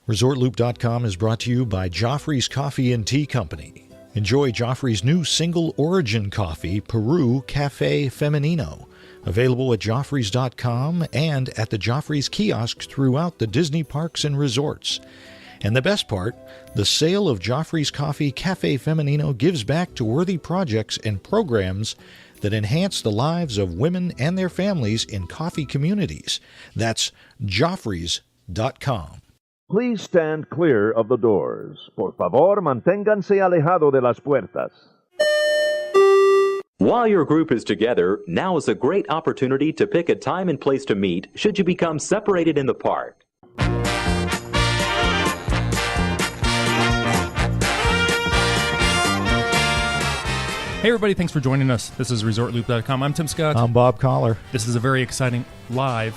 ResortLoop.com is brought to you by Joffrey's Coffee and Tea Company. Enjoy Joffrey's new single origin coffee, Peru Cafe Femenino. Available at Joffreys.com and at the Joffrey's kiosks throughout the Disney parks and resorts. And the best part, the sale of Joffrey's Coffee Cafe Femenino gives back to worthy projects and programs that enhance the lives of women and their families in coffee communities. That's Joffreys.com. Please stand clear of the doors. Por favor, manténganse alejado de las puertas. While your group is together, now is a great opportunity to pick a time and place to meet should you become separated in the park. Hey everybody, thanks for joining us. This is ResortLoop.com. I'm Tim Scott. I'm Bob Collar. This is a very exciting live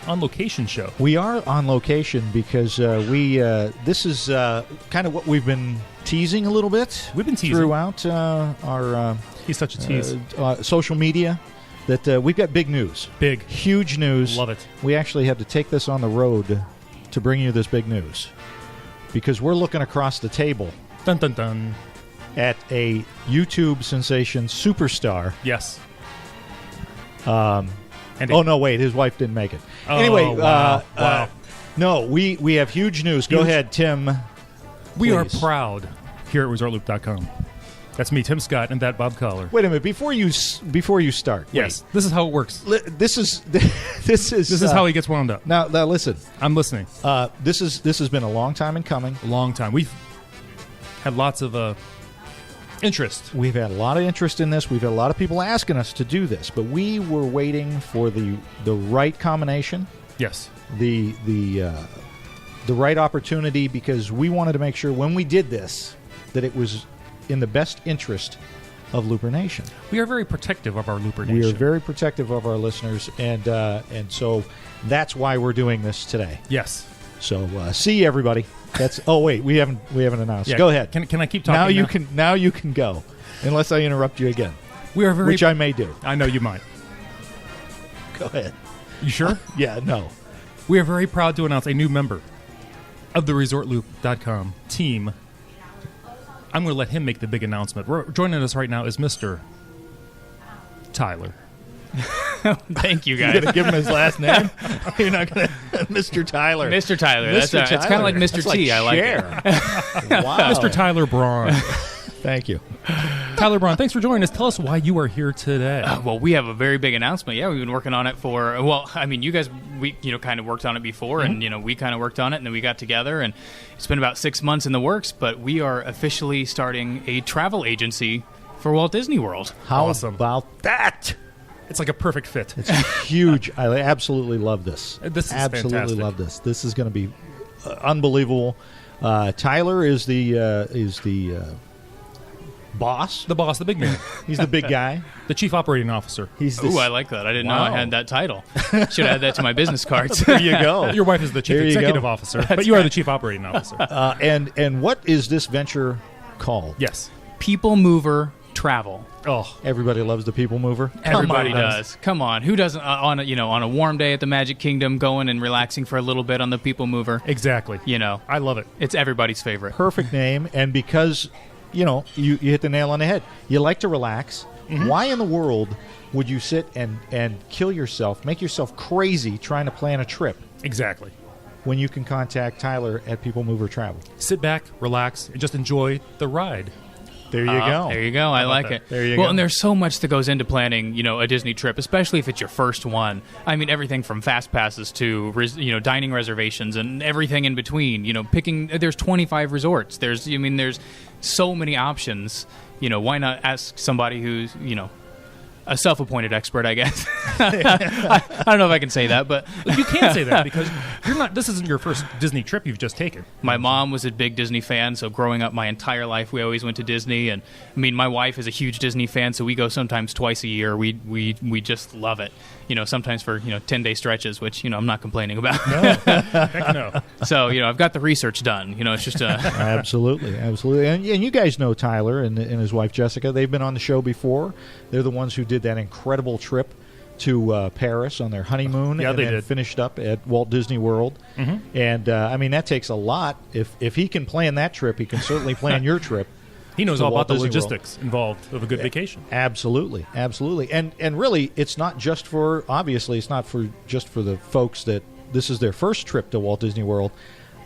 on-location show. We are on location because this is kind of what we've been teasing a little bit. We've been teasing throughout our he's such a tease. Social media that we've got big news. Big. Huge news. Love it. We actually had to take this on the road to bring you this big news because we're looking across the table Dun dun dun. at a YouTube sensation superstar. Yes. Oh, no, wait. His wife didn't make it. Oh, Anyway, wow. No, we have huge news. Go ahead, Tim. We are please. proud here at ResortLoop.com. That's me, Tim Scott, and that Bob Collar. Wait a minute. Before you start. Yes, this is how it works. This is This is how he gets wound up. Now listen. I'm listening. This has been a long time in coming. A long time. We've had lots of interest. We've had a lot of interest in this. We've had a lot of people asking us to do this, but we were waiting for the right combination. Yes. The right opportunity, because we wanted to make sure when we did this that it was in the best interest of Looper Nation. We are very protective of our Looper Nation. We are very protective of our listeners, and so that's why we're doing this today. Yes. So see everybody. That's wait, we haven't announced. Yeah, go ahead. Can I keep talking? Now you can go, unless I interrupt you again. We are very which I may do. I know you might. Go ahead. You sure? Yeah. No. We are very proud to announce a new member of the ResortLoop.com team. I'm going to let him make the big announcement. Joining us right now is Mr. Tyler. Thank you, guys. You're going to give him his last name? You're not going to... Mr. Tyler. Mr. Tyler. Mr. That's it's kind of like Mr. That's T. Like I like Cher. it. Wow. Mr. Tyler Braun. Thank you. Tyler Braun, thanks for joining us. Tell us why you are here today. Well, we have a very big announcement. Yeah, we've been working on it for, you guys, we kind of worked on it before, Mm-hmm. and, we kind of worked on it, and then we got together, and it's been about 6 months in the works, but we are officially starting a travel agency for Walt Disney World. How Awesome. about that? It's like a perfect fit. It's huge. I absolutely love this. This is absolutely fantastic. love this. This is going to be unbelievable. Tyler is the boss. The boss, the big man. He's the big guy. The chief operating officer. He's Ooh, I like that. I didn't know I had that title. Should add that to my business cards. There you go. Your wife is the chief There you executive go. officer, but you are the chief operating officer. And what is this venture called? Yes. People Mover Travel. Oh, Everybody loves the People Mover. Everybody does. Come on, who doesn't on a warm day at the Magic Kingdom, going and relaxing for a little bit on the People Mover? exactly. I love it. It's everybody's favorite. Perfect name. And because, you hit the nail on the head. You like to relax. Mm-hmm. Why in the world would you sit and kill yourself, make yourself crazy trying to plan a trip Exactly. when you can contact Tyler at People Mover Travel? Sit back, relax, and just enjoy the ride. There you go. There you go. I like that? it. There you well, go. and there's so much that goes into planning, a Disney trip, especially if it's your first one. I mean, everything from fast passes to, dining reservations and everything in between. Picking. There's 25 resorts. There's so many options. Why not ask somebody who's, a self-appointed expert, I guess. I don't know if I can say that, but You can't say that because you're not. This isn't your first Disney trip you've just taken. my mom was a big Disney fan, so growing up my entire life, we always went to Disney. And my wife is a huge Disney fan, so we go sometimes twice a year. We just love it. Sometimes for 10-day stretches, which I'm not complaining about. Heck no. So I've got the research done. It's just Absolutely. And you guys know Tyler and his wife Jessica. They've been on the show before. They're the ones who did that incredible trip to Paris on their honeymoon, Yeah, and they then did. finished up at Walt Disney World. And I mean, that takes a lot. If he can plan that trip, he can certainly plan your trip. He knows to all Walt about the Disney World. logistics involved of a good vacation. Absolutely, absolutely, and really, it's not just for just for the folks that this is their first trip to Walt Disney World.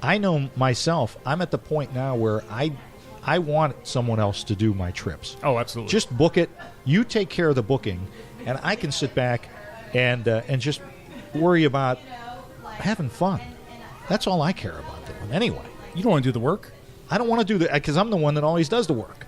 I know myself, I'm at the point now where I want someone else to do my trips. Oh, absolutely. Just book it. You take care of the booking, and I can sit back and just worry about having fun. That's all I care about doing anyway. You don't want to do the work? I don't want to do that because I'm the one that always does the work.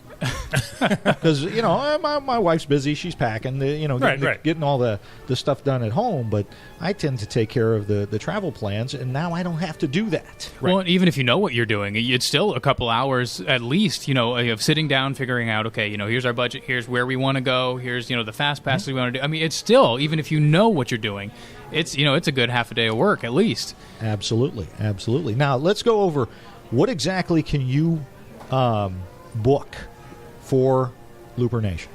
Because my wife's busy, she's packing, getting all the stuff done at home. But I tend to take care of the travel plans, and now I don't have to do that. Right. Well, even if you know what you're doing, it's still a couple hours at least, of sitting down, figuring out, okay, here's our budget, here's where we want to go, here's the fast passes we want to do. I mean, it's still, even if you know what you're doing, it's it's a good half a day of work at least. Absolutely, absolutely. Now let's go over what exactly can you book for Looper Nation.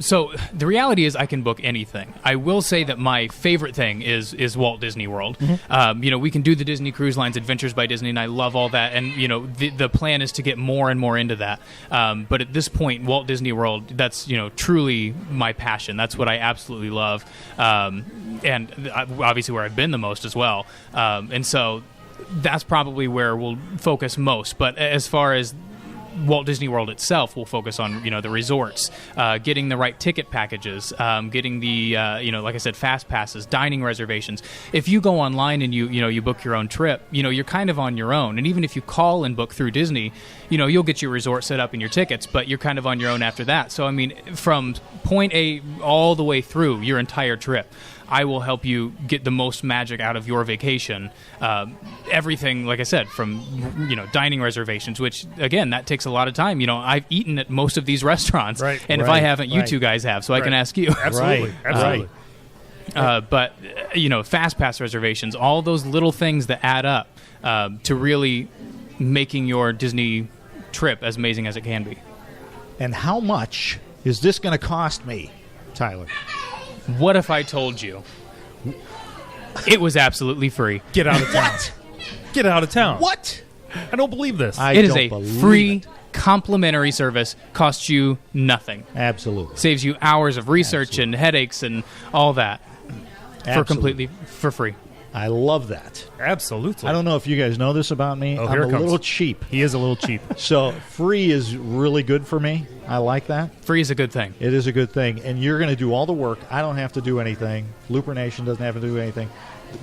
So the reality is I can book anything. I will say that my favorite thing is Walt Disney World. We can do the Disney Cruise Line's Adventures by Disney, and I love all that. And, the plan is to get more and more into that. But at this point, Walt Disney World, that's, truly my passion. That's what I absolutely love. And obviously where I've been the most as well. And so that's probably where we'll focus most. But as far as Walt Disney World itself, will focus on the resorts, getting the right ticket packages, getting the like I said, fast passes, dining reservations. If you go online and you book your own trip, you're kind of on your own. And even if you call and book through Disney, you'll get your resort set up and your tickets, but you're kind of on your own after that. So I mean, from point A all the way through your entire trip, I will help you get the most magic out of your vacation. Everything, like I said, from dining reservations, which again, that takes a lot of time. I've eaten at most of these restaurants, right, and if I haven't, you two guys have, so I can ask you. Absolutely, absolutely. But fast pass reservations, all those little things that add up to really making your Disney trip as amazing as it can be. And how much is this going to cost me, Tyler? What if I told you it was absolutely free? Get out of town. What? Get out of town. What? I don't believe this. It is a free complimentary service, costs you nothing. Absolutely. Saves you hours of research and headaches and all that Absolutely. for free. I love that. Absolutely. I don't know if you guys know this about me. Oh, I'm here it a comes. little cheap. He is a little cheap. So free is really good for me. I like that. Free is a good thing. It is a good thing. And you're going to do all the work. I don't have to do anything. Looper Nation doesn't have to do anything.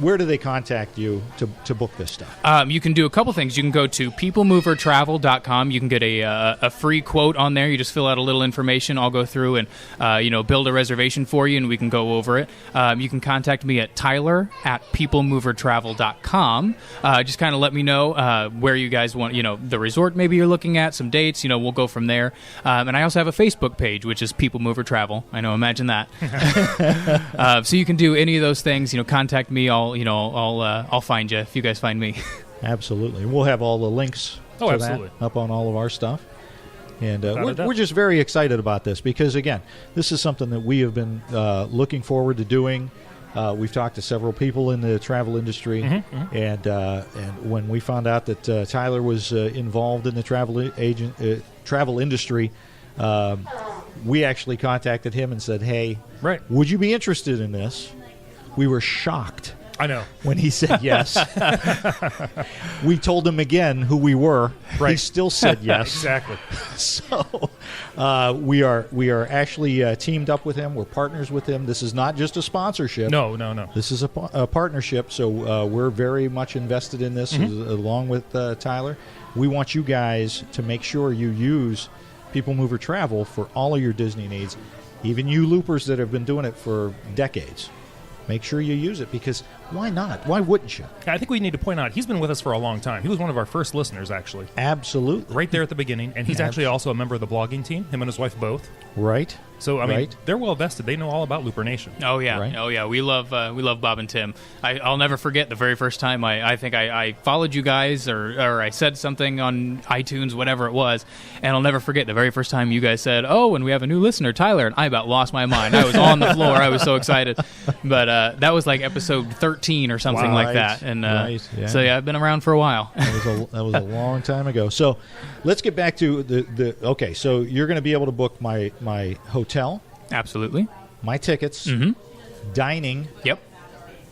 Where do they contact you to book this stuff? You can do a couple things. You can go to peoplemovertravel.com. You can get a free quote on there. You just fill out a little information. I'll go through and build a reservation for you, and we can go over it. You can contact me at tyler@peoplemovertravel.com. Just kind of let me know where you guys want, the resort maybe you're looking at, some dates. We'll go from there. And I also have a Facebook page, which is People Mover Travel. I know, imagine that. So you can do any of those things. Contact me. I'll find you if you guys find me. Absolutely. We'll have all the links to absolutely. that up on all of our stuff. And Without a doubt. we're just very excited about this because, again, this is something that we have been looking forward to doing. We've talked to several people in the travel industry, and when we found out that Tyler was involved in the travel industry, we actually contacted him and said, "Hey, would you be interested in this?" We were shocked. I know. When he said yes. We told him again who we were. Right. He still said yes. Exactly. So we are actually teamed up with him. We're partners with him. This is not just a sponsorship. No. This is a partnership, so we're very much invested in this along with Tyler. We want you guys to make sure you use People Mover Travel for all of your Disney needs, even you loopers that have been doing it for decades. Make sure you use it because Why not? Why wouldn't you? I think we need to point out he's been with us for a long time. He was one of our first listeners, actually. Absolutely. Right there at the beginning. And he's actually also a member of the blogging team, him and his wife both. Right. So, I mean, they're well vested. They know all about Looper Nation. Oh, yeah. Right. Oh, yeah. We love Bob and Tim. I'll never forget the very first time I think I followed you guys or I said something on iTunes, whatever it was, and I'll never forget the very first time you guys said, "Oh, and we have a new listener, Tyler," and I about lost my mind. I was on the floor. I was so excited. But that was like episode 13 or something like that. And so, yeah, I've been around for a while. That was a long time ago. So let's get back to okay, so you're going to be able to book my hotel. Absolutely. My tickets. Dining. Yep.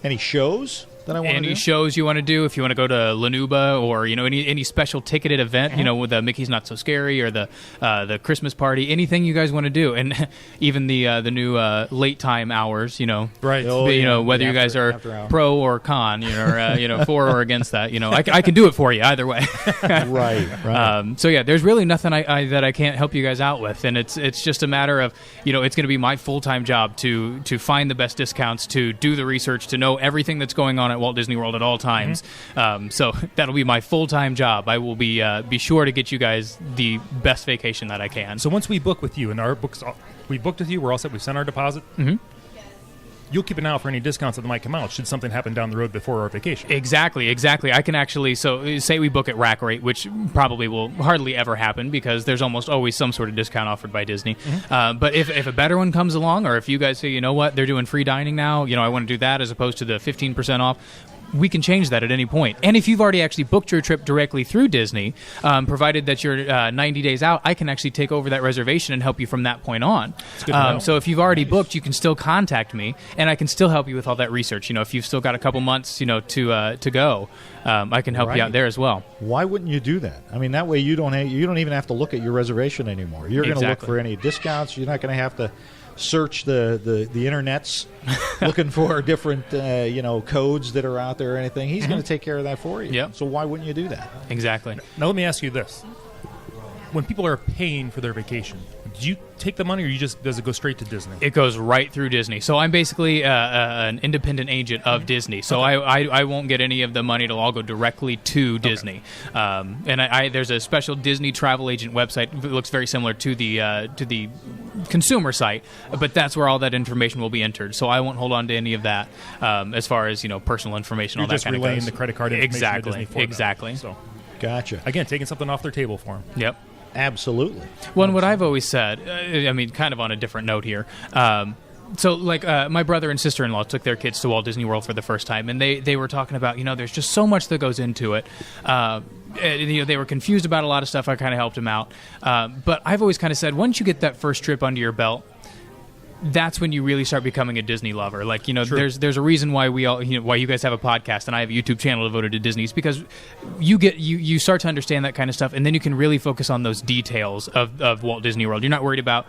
Any shows that I want to do? Any shows you want to do, if you want to go to Lanuba or any special ticketed event, with the Mickey's Not So Scary or the Christmas party, anything you guys want to do, and even the new late time hours, Right. Whether you guys are pro or con, or for or against that, I can do it for you either way. Right. So yeah, there's really nothing that I can't help you guys out with, and it's just a matter of it's going to be my full-time job to find the best discounts, to do the research, to know everything that's going on at Walt Disney World at all times. So that'll be my full-time job. I will be sure to get you guys the best vacation that I can. So once we book with you, and our books, we booked with you, we're all set, we've sent our deposit. You'll keep an eye out for any discounts that might come out should something happen down the road before our vacation. Exactly. I can actually, so say we book at rack rate, which probably will hardly ever happen because there's almost always some sort of discount offered by Disney. But if a better one comes along, or if you guys say, you know what, they're doing free dining now, I want to do that as opposed to the 15% off, we can change that at any point. And if you've already actually booked your trip directly through Disney, provided that you're 90 days out, I can actually take over that reservation and help you from that point on. So if you've already booked, you can still contact me, and I can still help you with all that research. If you've still got a couple months, to go, I can help you out there as well. Why wouldn't you do that? I mean, that way you don't even have to look at your rereservation anymore. You're going to look for any discounts. You're not going to have to search the internets looking for different codes that are out there or anything. He's going to take care of that for you. Yep. So why wouldn't you do that? Exactly. Now let me ask you this: when people are paying for their vacation, do you take the money, or does it go straight to Disney? It goes right through Disney. So I'm basically an independent agent of Disney. So I won't get any of the money. It'll all go directly to Disney. And there's a special Disney travel agent website. It looks very similar to the consumer site, but that's where all that information will be entered. So I won't hold on to any of that as far as personal information. You're all that kind of goes. just relaying the credit card information to Disney for them. Exactly. So Gotcha. again, taking something off their table for them. Yep. Absolutely. Well, and what I've always said, kind of on a different note here. So, my brother and sister-in-law took their kids to Walt Disney World for the first time, and they were talking about, there's just so much that goes into it. They were confused about a lot of stuff. I kind of helped them out. But I've always kind of said, once you get that first trip under your belt, that's when you really start becoming a Disney lover. There's a reason why we all, why you guys have a podcast and I have a YouTube channel devoted to Disney. It's because you start to understand that kind of stuff, and then you can really focus on those details of Walt Disney World. You're not worried about,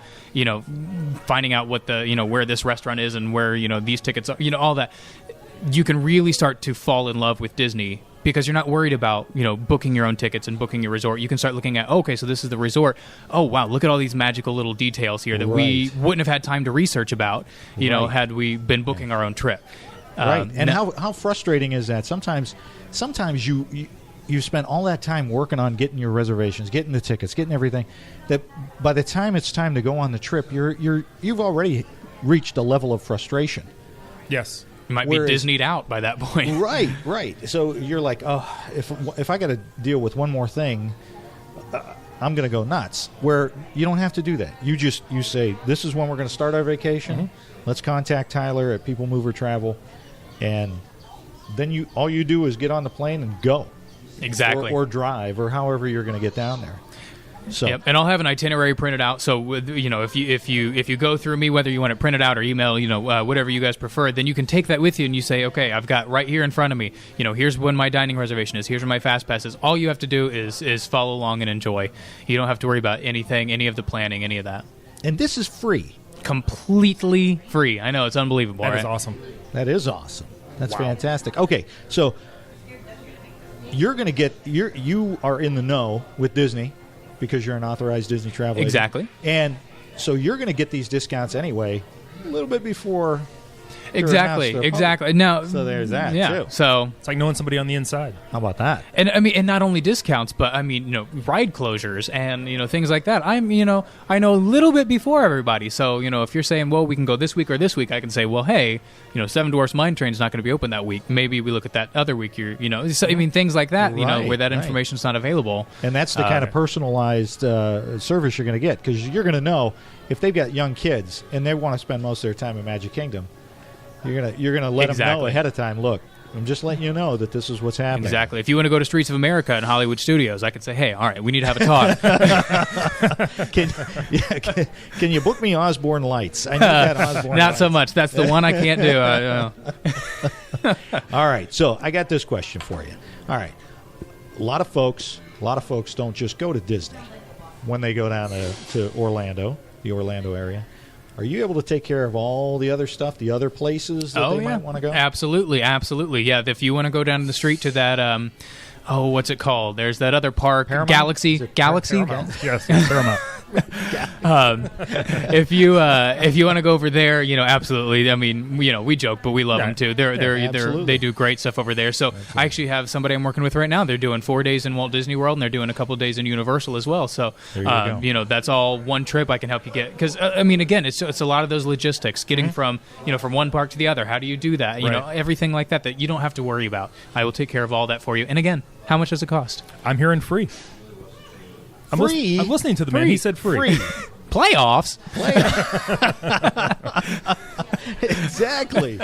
finding out what where this restaurant is and where, these tickets are, all that. You can really start to fall in love with Disney because you're not worried about, booking your own tickets and booking your resort. You can start looking at, okay, so this is the resort. Oh, wow, look at all these magical little details here that we wouldn't have had time to research about, had we been booking our own trip. Right. And how frustrating is that? Sometimes you spend all that time working on getting your reservations, getting the tickets, getting everything, that by the time it's time to go on the trip, you've already reached a level of frustration. Yes. You might be Disneyed out by that point. Right. So you're like, oh, if I got to deal with one more thing, I'm going to go nuts. Where you don't have to do that. You say, this is when we're going to start our vacation. Let's contact Tyler at People Mover Travel, and then all you do is get on the plane and go. Exactly. Or drive, or however you're going to get down there. So. Yep, and I'll have an itinerary printed out. So if you go through me, whether you want it printed out or email, whatever you guys prefer, then you can take that with you and you say, okay, I've got right here in front of me. Here's when my dining reservation is. Here's where my fast pass is. All you have to do is follow along and enjoy. You don't have to worry about anything, any of the planning, any of that. And this is free. Completely free. I know, it's unbelievable. That right? is awesome. That is awesome. That's fantastic. Okay, so you're going to you are in the know with Disney, because you're an authorized Disney travel agent. Exactly. And so you're going to get these discounts anyway a little bit before Exactly. Now, So there's that, yeah. too. So It's like knowing somebody on the inside. How about that? And I mean, and not only discounts, but I mean, ride closures and things like that. I know a little bit before everybody. So if you're saying, well, we can go this week or this week, I can say, well, hey, Seven Dwarfs Mine Train's not going to be open that week. Maybe we look at that other week. So, I mean, things like that. Where that information's not available. And that's the kind of personalized service you're going to get, because you're going to know if they've got young kids and they want to spend most of their time in Magic Kingdom. You're gonna let them know ahead of time. Look, I'm just letting you know that this is what's happening. Exactly. If you want to go to Streets of America and Hollywood Studios, I could say, hey, all right, we need to have a talk. Can you book me Osborne Lights? I need that Osborne Not Lights. so much. That's the one I can't do. All right, so I got this question for you. All right, a lot of folks don't just go to Disney when they go down to Orlando, the Orlando area. Are you able to take care of all the other stuff, the other places that they might want to go? Absolutely. Yeah, if you want to go down the street to that, what's it called? There's that other park, Paramount? Galaxy. Paramount. Yes, Paramount. If you want to go over there, absolutely. I mean, we joke, but we love them too. They do great stuff over there. So I actually have somebody I'm working with right now. They're doing 4 days in Walt Disney World, and they're doing a couple of days in Universal as well. So that's all one trip I can help you get. Because I mean, again, it's a lot of those logistics, getting from one park to the other. How do you do that? Everything like that you don't have to worry about. I will take care of all that for you. And again, how much does it cost? I'm hearing free. I'm listening to the man. He said free. Playoffs. Exactly.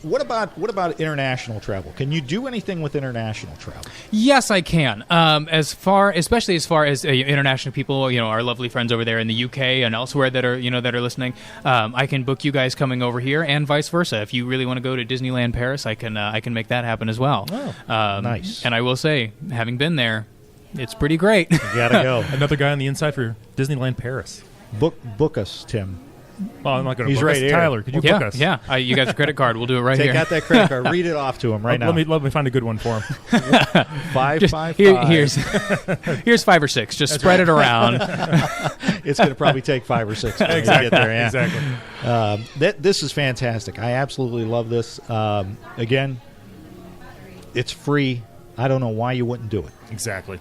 What about international travel? Can you do anything with international travel? Yes, I can. Especially as far as international people, our lovely friends over there in the UK and elsewhere that are listening. I can book you guys coming over here, and vice versa. If you really want to go to Disneyland Paris, I can make that happen as well. Oh, nice. And I will say, having been there, it's pretty great. You gotta go. Another guy on the inside for Disneyland Paris. Book us, Tim. Well, I'm not going to book right us. here. Tyler, could you book us? Yeah. You got your credit card. We'll do it right Take here. out that credit card. Read it off to him right now. Let me find a good one for him. 555. Here's 5 or 6. Just spread it around. It's going to probably take 5 or 6 to get there. Yeah. Exactly. This is fantastic. I absolutely love this. Again, it's free. I don't know why you wouldn't do it. Exactly.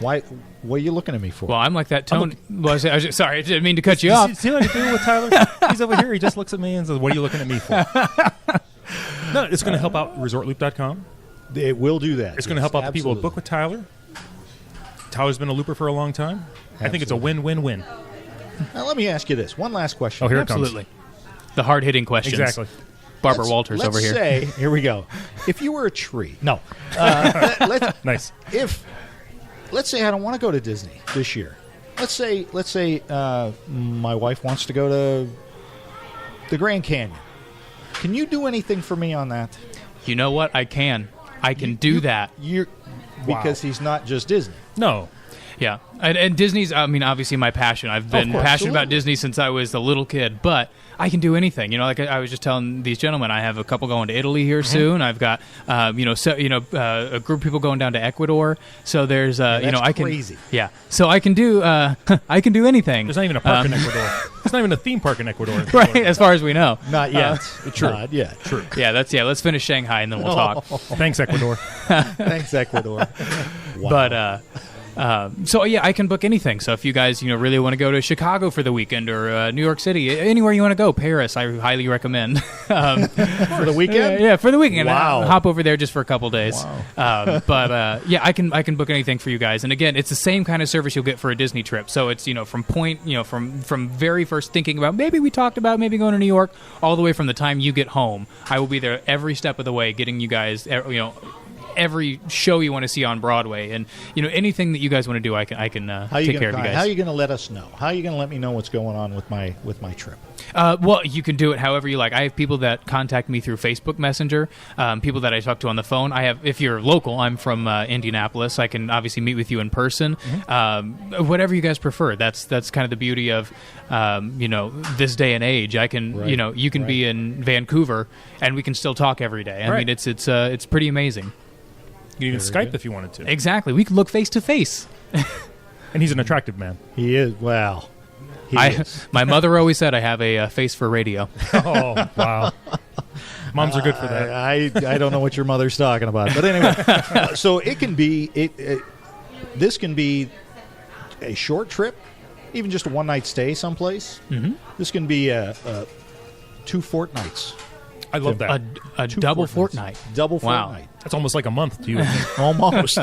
Why? What are you looking at me for? Well, I'm like that tone. Sorry, I didn't mean to cut you off. See what I do with Tyler? He's over here. He just looks at me and says, "What are you looking at me for?" No, it's going to help out ResortLoop.com. It will do that. It's going to help out the people who book with Tyler. Tyler's been a looper for a long time. Absolutely. I think it's a win-win-win. Now, let me ask you this. One last question. Oh, here Absolutely. It comes. The hard-hitting questions. Exactly. Barbara Walters over here. Let's say, here we go. If you were a tree. No. Nice. Let's say I don't want to go to Disney this year. Let's say my wife wants to go to the Grand Canyon. Can you do anything for me on that? You know what? I can. I can do that. Because he's not just Disney. No. Yeah. And Disney's, I mean, obviously my passion. I've been passionate about Disney since I was a little kid, but I can do anything. Like I was just telling these gentlemen, I have a couple going to Italy here soon. I've got, a group of people going down to Ecuador. So there's, I can. Crazy. Yeah. So I can do, I can do anything. There's not even a park in Ecuador. There's not even a theme park in Ecuador. Right, as far as we know. Not yet. True. Not yet. True. Yeah, let's finish Shanghai and then we'll talk. Thanks, Ecuador. Thanks, Ecuador. Wow. But, I can book anything. So if you guys, really want to go to Chicago for the weekend or New York City, anywhere you want to go, Paris, I highly recommend. For the weekend? Yeah, for the weekend. Wow. Hop over there just for a couple days. Wow. I can book anything for you guys. And again, it's the same kind of service you'll get for a Disney trip. So it's, from very first thinking about maybe we talked about maybe going to New York, all the way from the time you get home. I will be there every step of the way, getting you guys, every show you want to see on Broadway, and anything that you guys want to do, I can take care of you guys. How are you going to let us know? How are you going to let me know what's going on with my trip? Well, you can do it however you like. I have people that contact me through Facebook Messenger, people that I talk to on the phone. I have, if you're local, I'm from Indianapolis. I can obviously meet with you in person. Whatever you guys prefer. That's kind of the beauty of this day and age. I can you can be in Vancouver and we can still talk every day. I mean, it's pretty amazing. You can even Skype if you wanted to. Exactly. We could look face to face. And he's an attractive man. He is. Well, My mother always said I have a face for radio. Oh, wow. Moms are good for that. I don't know what your mother's talking about. But anyway, so it can be, this can be a short trip, even just a one-night stay someplace. Mm-hmm. This can be 2 fortnights. I love that. A double fortnight. Double Wow. fortnight. That's almost like a month to you. Almost.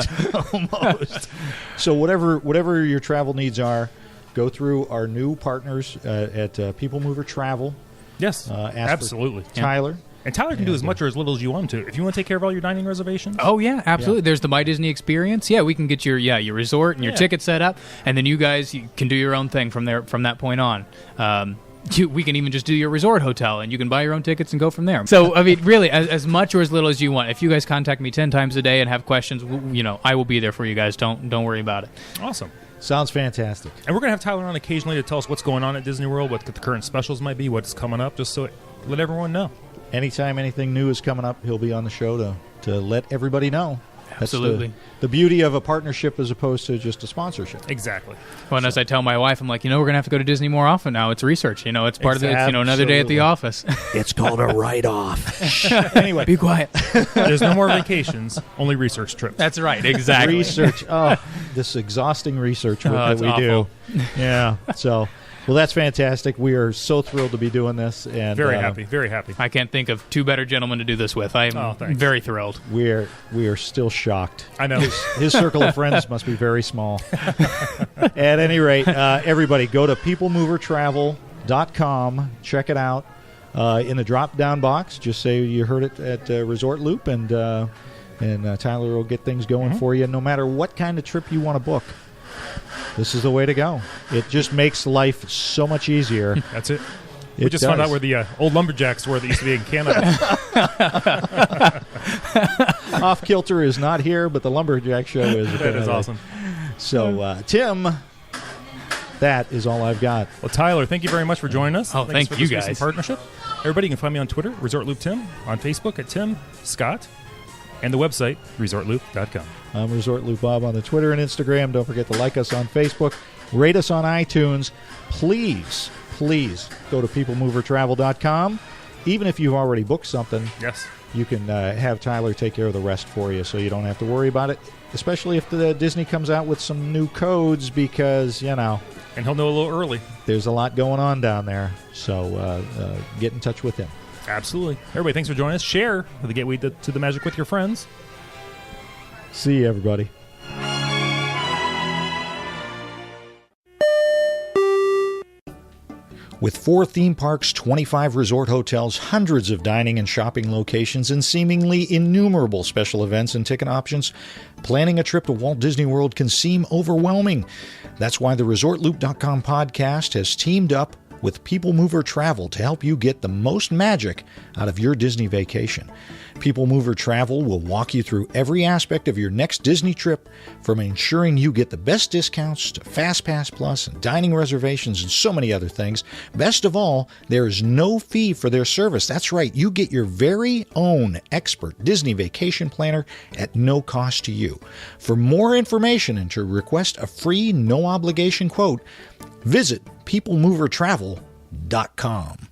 Almost. So whatever your travel needs are, go through our new partners at People Mover Travel. Yes, Ask absolutely. for Tyler. And Tyler can do as much or as little as you want to. If you want to take care of all your dining reservations. Oh yeah, absolutely. There's the My Disney Experience. Yeah, we can get your resort and your ticket set up, and then you guys can do your own thing from that point on. We can even just do your resort hotel, and you can buy your own tickets and go from there. So, I mean, really, as much or as little as you want. If you guys contact me 10 times a day and have questions, I will be there for you guys. Don't worry about it. Awesome. Sounds fantastic. And we're going to have Tyler on occasionally to tell us what's going on at Disney World, what the current specials might be, what's coming up, just so let everyone know. Anytime anything new is coming up, he'll be on the show to let everybody know. Absolutely. That's the beauty of a partnership as opposed to just a sponsorship. Exactly. Well, and as I tell my wife, I'm like, we're going to have to go to Disney more often now. It's research. It's part of it. It's, another day at the office. It's called a write-off. Anyway. Be quiet. There's no more vacations, only research trips. That's right. Exactly. Research. Oh, this exhausting research that we awful. do. Yeah. So, well, that's fantastic. We are so thrilled to be doing this. And very happy. Very happy. I can't think of two better gentlemen to do this with. I am very thrilled. We are still shocked. I know. His circle of friends must be very small. At any rate, everybody, go to peoplemovertravel.com. Check it out. In the drop-down box, just say you heard it at Resort Loop, and Tyler will get things going for you. No matter what kind of trip you want to book, this is the way to go. It just makes life so much easier. That's it. We just found out where the old lumberjacks were that used to be in Canada. Off Kilter is not here, but the Lumberjack Show is. That is awesome. So, Tim, that is all I've got. Well, Tyler, thank you very much for joining us. Oh, thank for you this recent guys. Partnership. Everybody can find me on Twitter, ResortLoopTim, on Facebook at Tim Scott, and the website, ResortLoop.com. I'm Resort Loop Bob on the Twitter and Instagram. Don't forget to like us on Facebook, rate us on iTunes. Please go to peoplemovertravel.com. Even if you've already booked something, yes, you can have Tyler take care of the rest for you, so you don't have to worry about it, especially if the Disney comes out with some new codes, because, And he'll know a little early. There's a lot going on down there, so get in touch with him. Absolutely. Everybody, thanks for joining us. Share the gateway to the magic with your friends. See you, everybody. With 4 theme parks, 25 resort hotels, hundreds of dining and shopping locations, and seemingly innumerable special events and ticket options, planning a trip to Walt Disney World can seem overwhelming. That's why the ResortLoop.com podcast has teamed up with People Mover Travel to help you get the most magic out of your Disney vacation. People Mover Travel will walk you through every aspect of your next Disney trip, from ensuring you get the best discounts to FastPass Plus and dining reservations and so many other things. Best of all, there is no fee for their service. That's right, you get your very own expert Disney vacation planner at no cost to you. For more information and to request a free, no-obligation quote, visit peoplemovertravel.com.